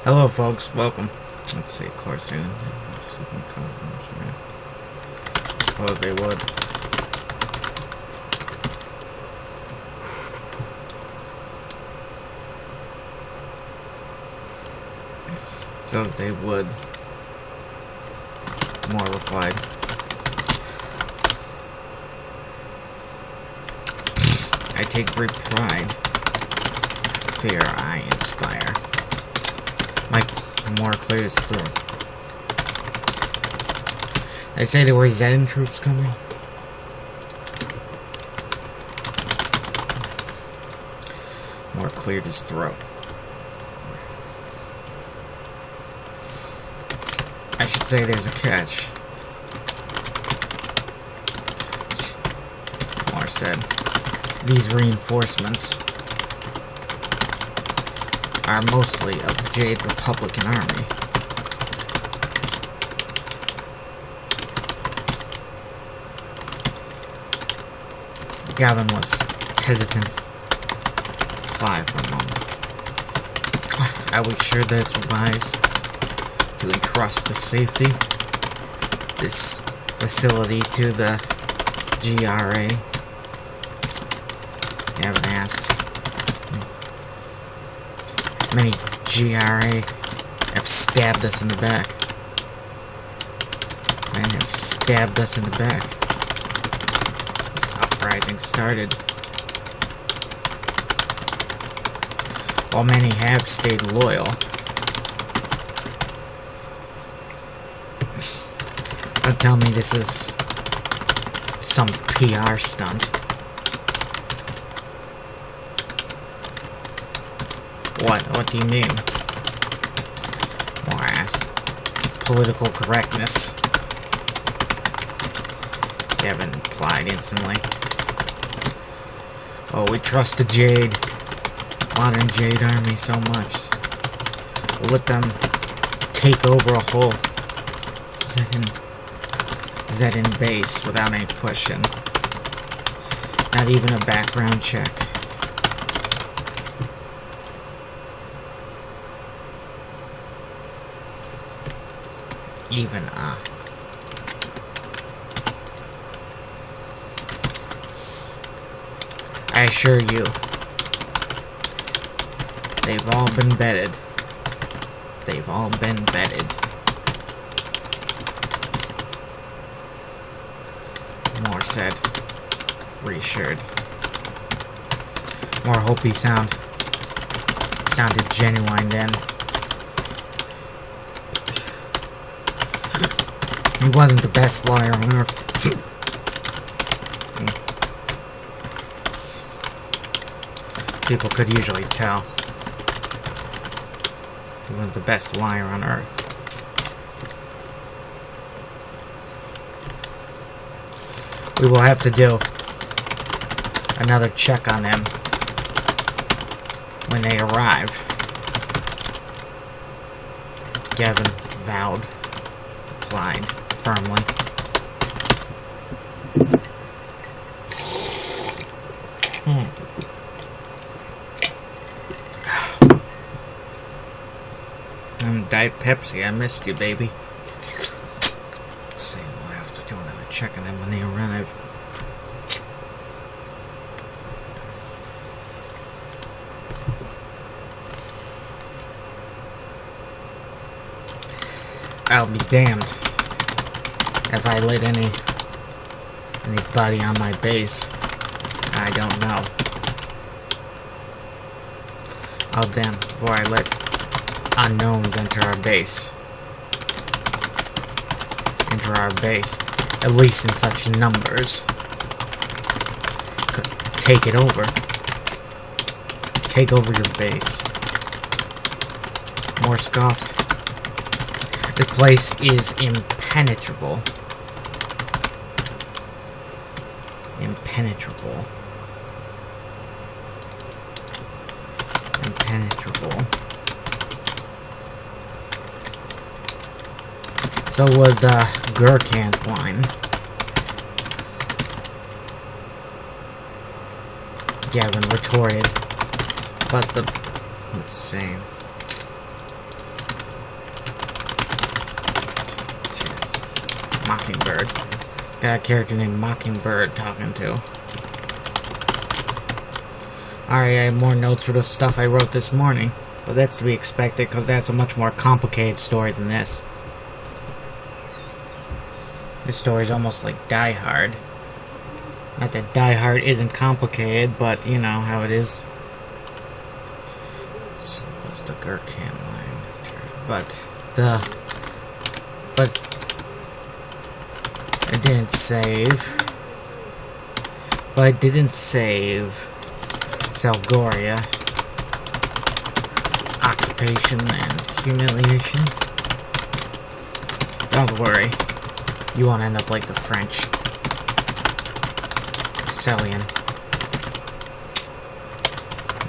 Hello folks, welcome. Let's see, of course, soon. I suppose they would. So they would. More replied. I take great pride. Fear I inspire. Mike more clears through. They say there were Zen troops coming. More cleared his throat. I should say there's a catch. Moore said, these reinforcements are mostly of the Jade Republican Army. Gavin was hesitant to reply for a moment. Are we sure that it's wise to entrust the safety this facility to the GRA? Gavin asked. Many GRA have stabbed us in the back. Men have stabbed us in the back. This uprising started. While many have stayed loyal, don't tell me this is some PR stunt. What do you mean? Moore asked. Political correctness. Gavin replied instantly. Oh, we trust the Jade, modern Jade Army so much. We'll let them take over a whole Zedin base without any question. Not even a background check. Even I assure you, they've all been vetted. They've all been vetted. Moore said, reassured. Moore hoped he sounded genuine then. He wasn't the best lawyer on earth. People could usually tell. He wasn't the best liar on earth. We will have to do another check on them when they arrive. Gavin vowed, replied firmly. Diet Pepsi, I missed you, baby. Let's see, we'll have to do another check on them when they arrive. I'll be damned if I let anybody on my base I don't know. I'll damn before I let unknowns enter our base. At least in such numbers. Take it over. Take over your base. Moore scoffed. The place is impenetrable. Impenetrable. So was the Gurkhan wine. Gavin retorted. But the... let's see. Mockingbird. Got a character named Mockingbird talking to. Alright, I have more notes for the stuff I wrote this morning. But that's to be expected, because that's a much more complicated story than this. This story is almost like Die Hard. Not that Die Hard isn't complicated, but you know how it is. So what's the Gurkhan line? But it didn't save. But it didn't save Salgoria, occupation, and humiliation. Don't worry, you won't end up like the French. Sellian.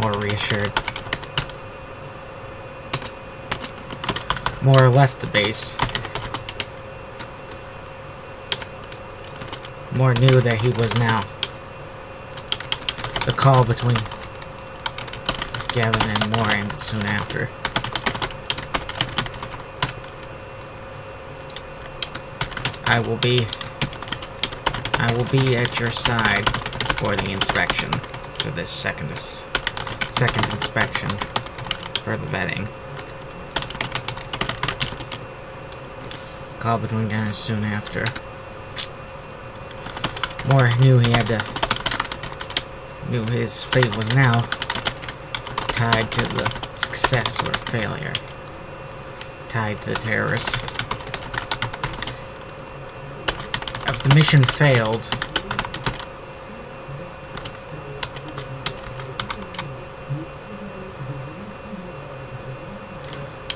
More reassured. More left the base. More knew that he was now. The call between Gavin and Moore ended soon after. I will be at your side for the inspection, for this second inspection for the vetting. Call between Gavin soon after. Moore knew his fate was now tied to the success or failure, tied to the terrorists. If the mission failed,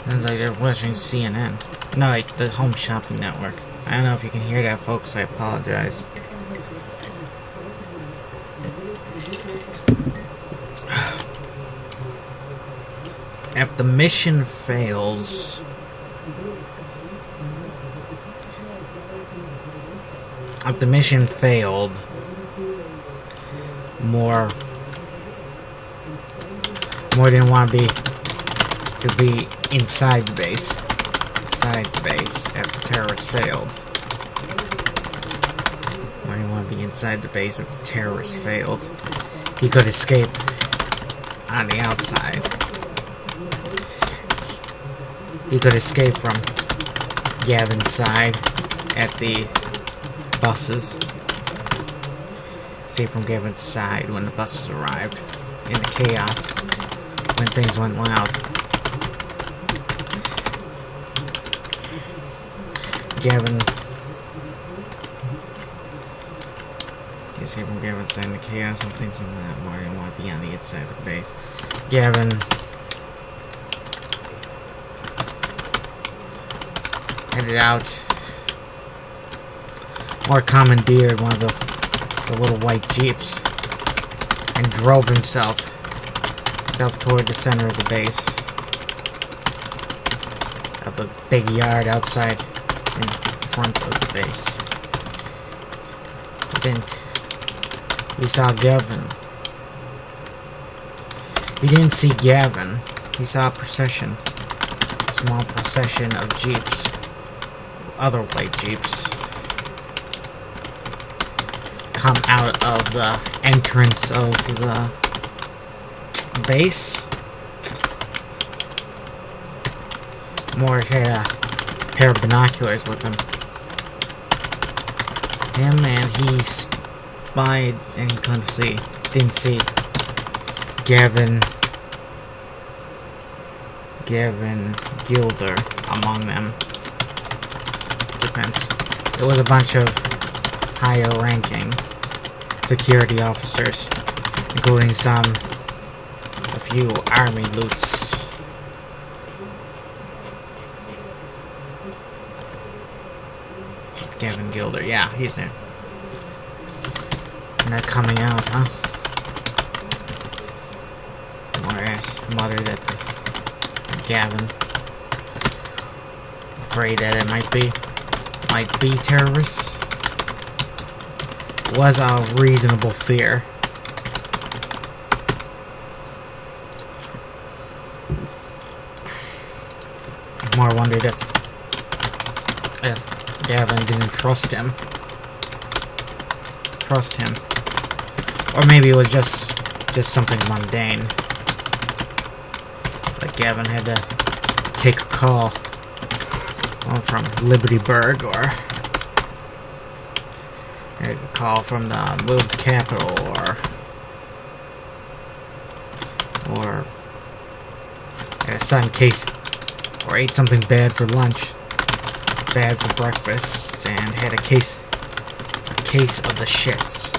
sounds like they're watching CNN. No, like the Home Shopping Network. I don't know if you can hear that, folks. I apologize. If the mission fails, Moore didn't want to be inside the base. After terrorists failed. Moore didn't want to be inside the base if the terrorists failed. He could escape on the outside. He could escape from Gavin's side at the buses. Escape from Gavin's side when the buses arrived. In the chaos. When things went loud. Gavin. Escape from Gavin's side in the chaos when things went loud. More didn't want to be on the inside of the base. Gavin headed out, or commandeered one of the little white jeeps, and drove himself toward the center of the base, of the big yard outside in front of the base. Then he saw Gavin. He didn't see Gavin. He saw a procession, a small procession of jeeps. Other white jeeps come out of the entrance of the base. Moore had a pair of binoculars with him. And he spied and he didn't see Gavin Gilder among them. It was a bunch of higher ranking security officers, including a few army loots. Gavin Gilder, yeah, he's there. Not coming out, huh? Muttered at Gavin, afraid that it might be terrorists. Was a reasonable fear. Moore wondered if Gavin didn't trust him. Or maybe it was just something mundane. Like Gavin had to take a call from Libertyburg, or a call from the moved capital, or had a sudden case, or ate something bad for lunch, bad for breakfast, and had a case of the shits.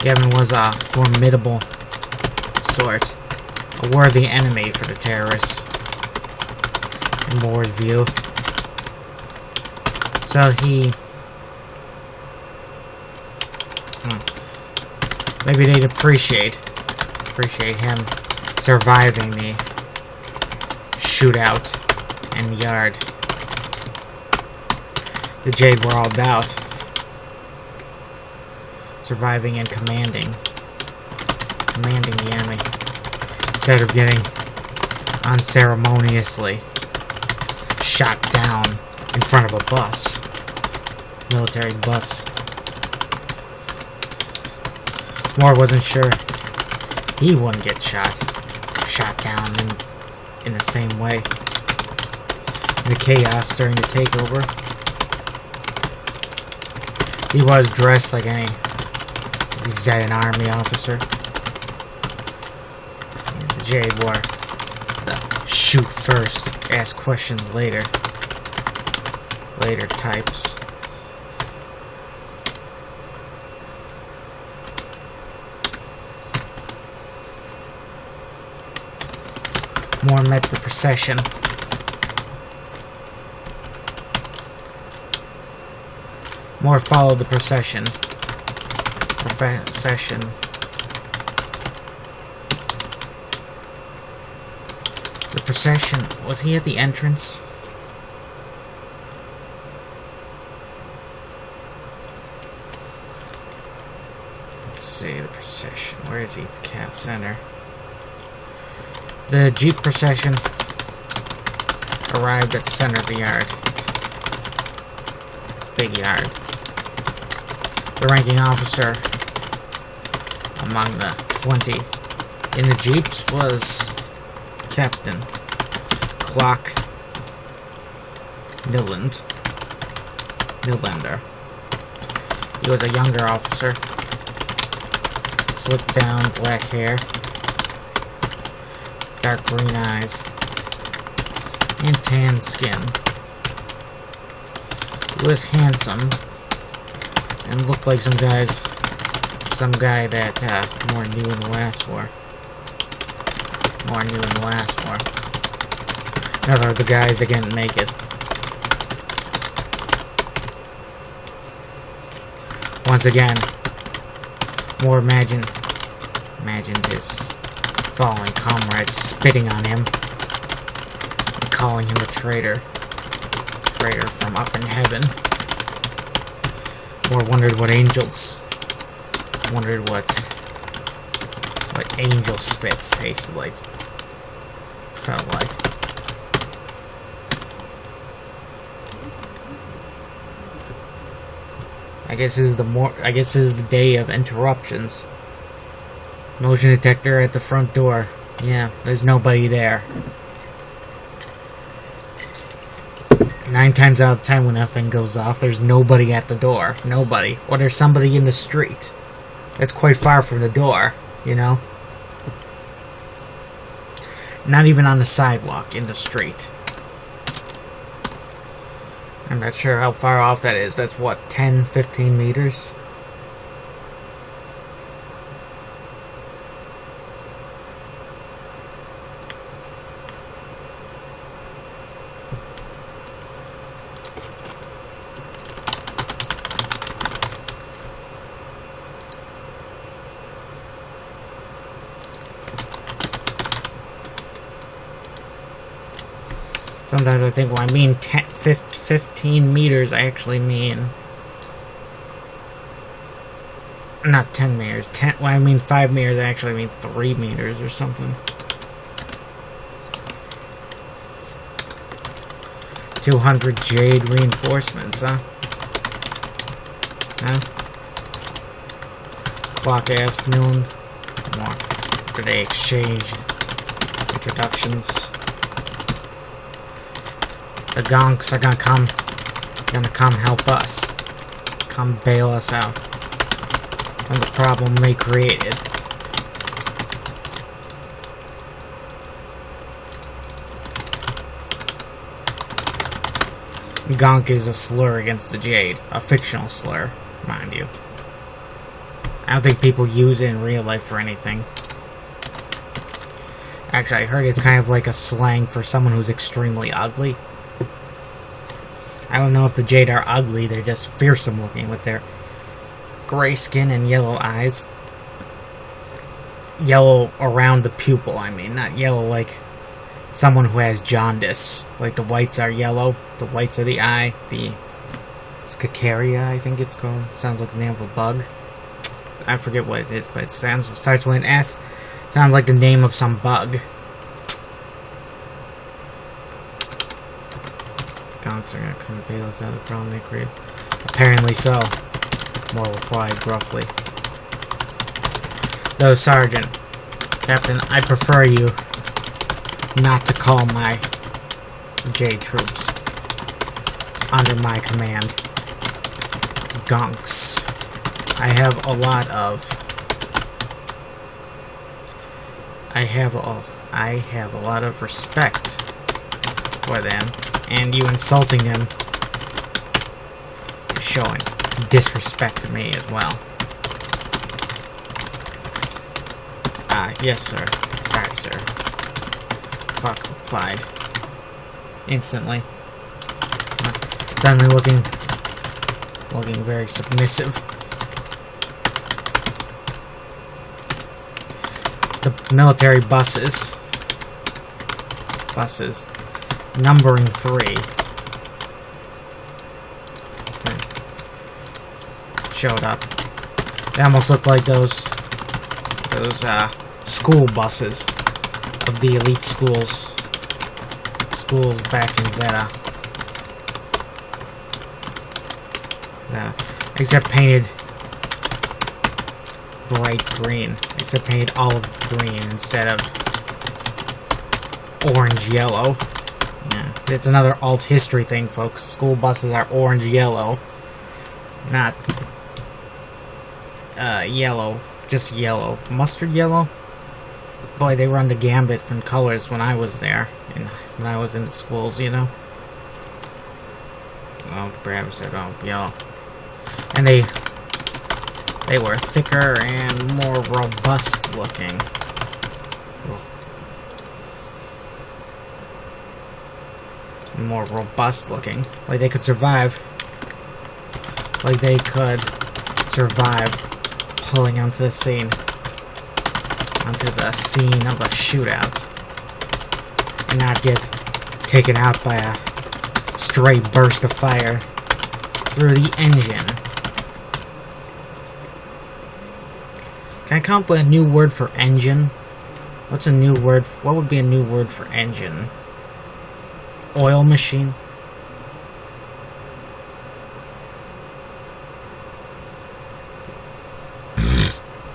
Gavin was a formidable sort, a worthy enemy for the terrorists, in Moore's view. So he... maybe they'd appreciate him surviving the shootout in the yard. The Jade were all about surviving and commanding the enemy, instead of getting unceremoniously shot down in front of a bus, military bus. Moore wasn't sure he wouldn't get shot down in the same way. In the chaos during the takeover, he was dressed like any an army officer. The J wore the shoot first, ask questions later types. Moore met the procession. Moore followed the procession. The procession, was he at the entrance? Let's see, the procession. Where is he? At the Cat Center. The Jeep procession arrived at the center of the yard. Big yard. The ranking officer among the 20 in the Jeeps was Captain Clock Nylander. He was a younger officer. Slicked down black hair, dark green eyes, and tan skin. He was handsome and looked like some guy that Moore knew in the last war. Another of the guys that didn't make it. Once again, Moore imagined his fallen comrades spitting on him and calling him a traitor from up in heaven. Moore wondered what angel spits tasted like, felt like. I guess this is the day of interruptions. Motion detector at the front door. Yeah, there's nobody there. 9 times out of 10 when that thing goes off, there's nobody at the door. Nobody. Or there's somebody in the street. That's quite far from the door, you know? Not even on the sidewalk, in the street. I'm not sure how far off that is. That's what, 10, 15 meters? Sometimes I think when I mean 15 meters, I actually mean... Not 10 meters. When I mean 5 meters, I actually mean 3 meters or something. 200 jade reinforcements, huh? Huh? Clock ass noon. More. After they exchange introductions. The gonks are gonna come help us. Come bail us out from the problem they created. Gonk is a slur against the Jade. A fictional slur, mind you. I don't think people use it in real life for anything. Actually, I heard it's kind of like a slang for someone who's extremely ugly. I don't know if the Jade are ugly, they're just fearsome looking with their gray skin and yellow eyes. Yellow around the pupil, I mean, not yellow like someone who has jaundice. Like the whites are yellow, the whites of the eye, the Scacaria, I think it's called. Sounds like the name of a bug. I forget what it is, but it starts with an S. Sounds like the name of some bug. Gonks are gonna come bail us out of the problem they create. Apparently so. More replied gruffly. Though, Sergeant, Captain, I prefer you not to call my J troops under my command gonks. I have a lot of respect for them, and you insulting them is showing disrespect to me as well. Yes, sir. Sorry, sir. Clark replied instantly. Suddenly looking very submissive. The military buses, numbering 3, showed up. They almost look like those school buses of the elite schools back in Zeta. Except painted bright green. Except painted olive green instead of orange yellow. Yeah, it's another alt history thing, folks. School buses are orange yellow, not yellow, just yellow. Mustard yellow? Boy, they run the gambit from colors when I was there, and when I was in the schools, you know. Oh, Brad said, oh, yellow. And they were thicker and more robust looking. More robust looking. Like they could survive. Like they could survive pulling onto the scene. Onto the scene of a shootout. And not get taken out by a stray burst of fire through the engine. Can I come up with a new word for engine? What's a new word? What would be a new word for engine? Oil machine?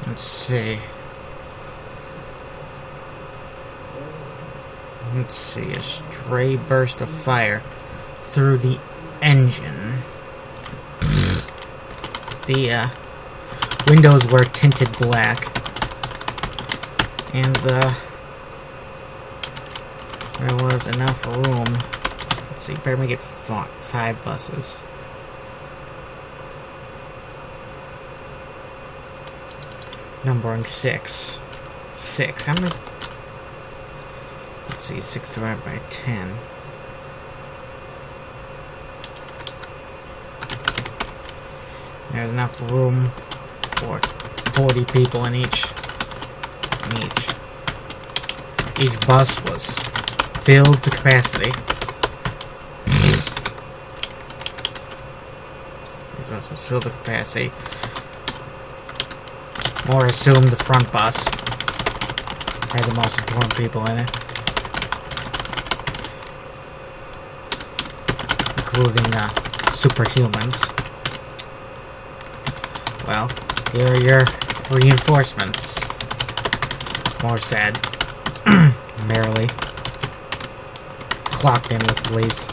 Let's see. Let's see. A stray burst of fire through the engine. The windows were tinted black, and there was enough room. Let's see, better make it 5 buses. Numbering 6. 6. How many? Let's see, 6 divided by 10. There's enough room for 40 people in each. Each bus was filled to capacity. These buses was filled to capacity. Or assume the front bus had the most important people in it. including superhumans. Well, here are your reinforcements. More said. Merrily. Clocked in with police.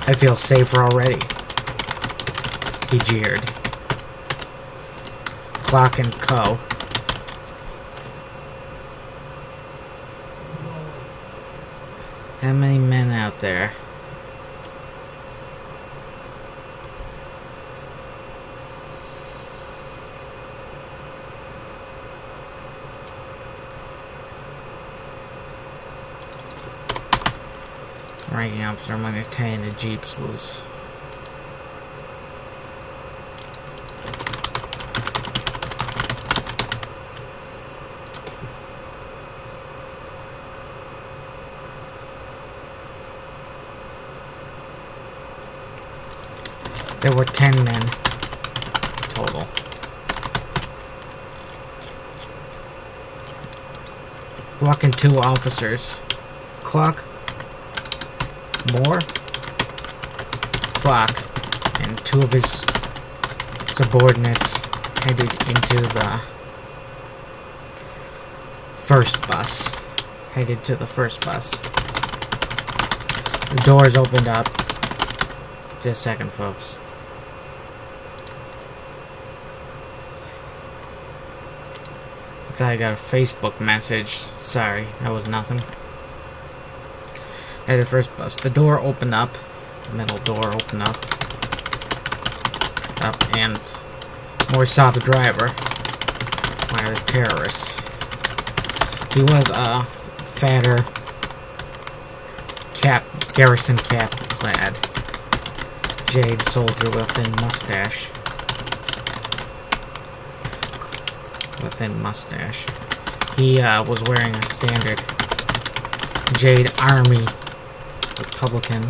I feel safer already. He jeered. Clock and Co. How many men out there? Ranking officer when attending the jeeps was there were 10 men total. Clock and 2 officers. Clock. More. Clock and 2 of his subordinates headed into the first bus. Headed to the first bus. The doors opened up. Just a second, folks. I thought I got a Facebook message. Sorry, that was nothing. At the first bus, the door opened up. The metal door opened up. And Moore saw the driver. One of the terrorists. He was a fatter, garrison cap clad, jade soldier with thin mustache. He was wearing a standard Jade Army Republican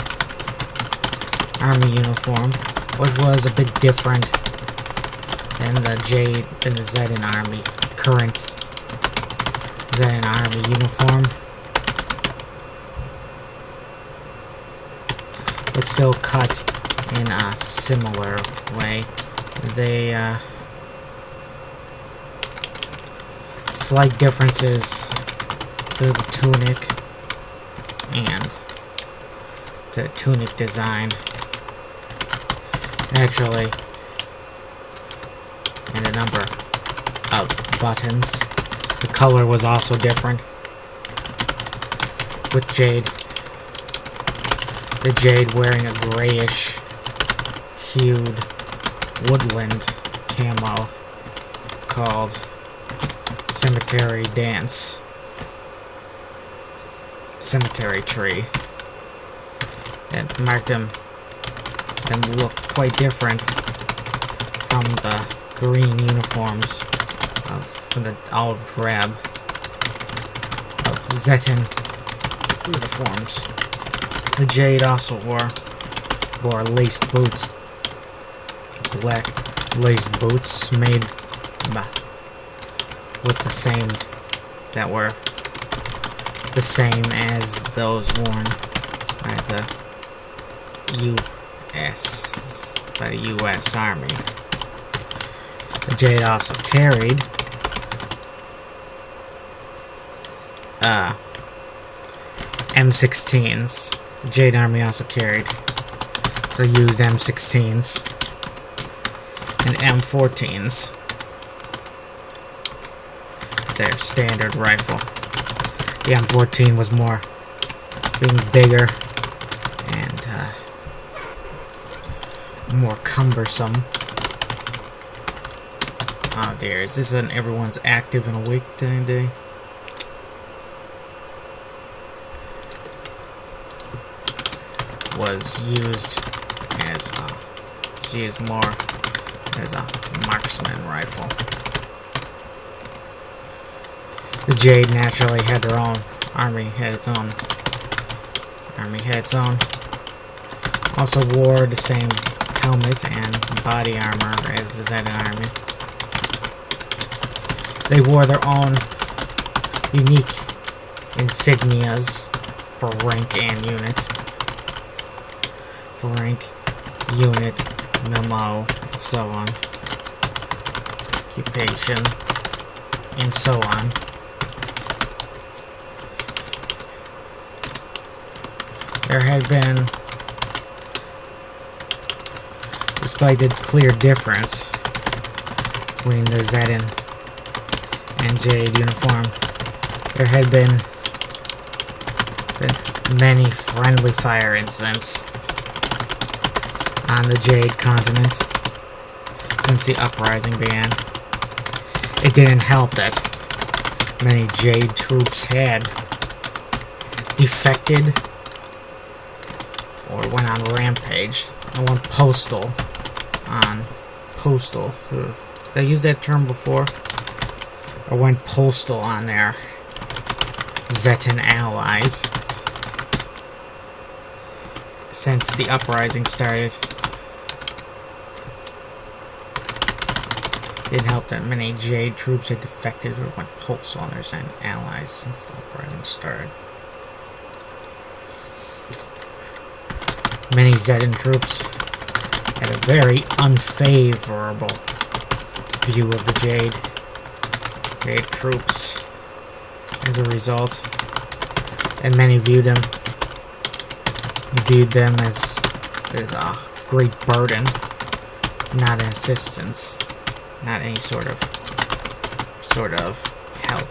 Army uniform, which was a bit different than the Zetan Army, current Zetan Army uniform, but still cut in a similar way. They, slight differences to the tunic and the tunic design, naturally, and a number of buttons. The color was also different, with the Jade wearing a grayish hued woodland camo called Cemetery Tree, that marked him and looked quite different from the green uniforms, from the olive drab of Zetan uniforms. The Jade also wore laced boots, black laced boots made with that were the same as those worn by the U.S. Army. The Jade also carried M16s. The Jade Army also used M16s and M14s. Their standard rifle. The M14 was being bigger and more cumbersome. Oh dear, is this an everyone's active and awake day? Was used more as a marksman rifle. The Jade naturally had their own. Army had its own. Also wore the same helmet and body armor as the Zetan Army. They wore their own unique insignias for rank and unit. for rank, unit, memo, and so on. Occupation, and so on. There had been, despite the clear difference between the Zetin and Jade uniform, there had been many friendly fire incidents on the Jade continent since the uprising began. It didn't help that many Jade troops had defected or went on rampage and went postal on postal. Did I use that term before? Or went postal on their Zetin allies since the uprising started. Didn't help that many Jade troops had defected or went postal on their Zetin allies since the uprising started. Many Zetin troops had a very unfavorable view of the Jade troops as a result, and many viewed them as a great burden, not an assistance, not any sort of help.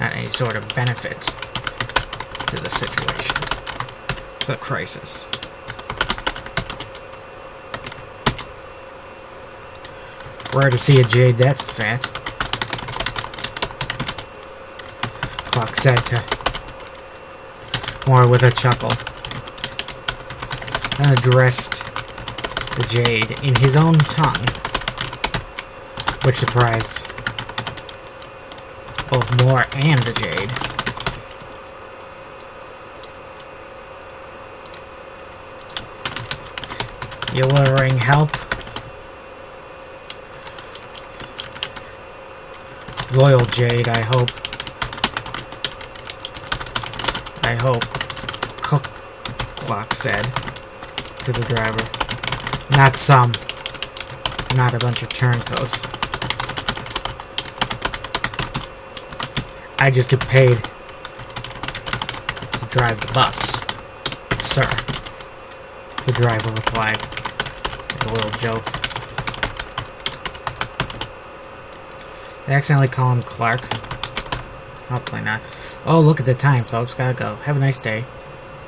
Not any sort of benefit to the situation, to the crisis. Rare to see a Jade that fat, Clark said to Moore with a chuckle, and addressed the Jade in his own tongue, which surprised both Moore and the Jade. You ordering help? Loyal Jade, I hope. Cook, Clock said to the driver. Not a bunch of turncoats. I just get paid to drive the bus, sir, the driver replied with a little joke. They accidentally call him Clark. Hopefully not. Oh, look at the time, folks. Gotta go. Have a nice day.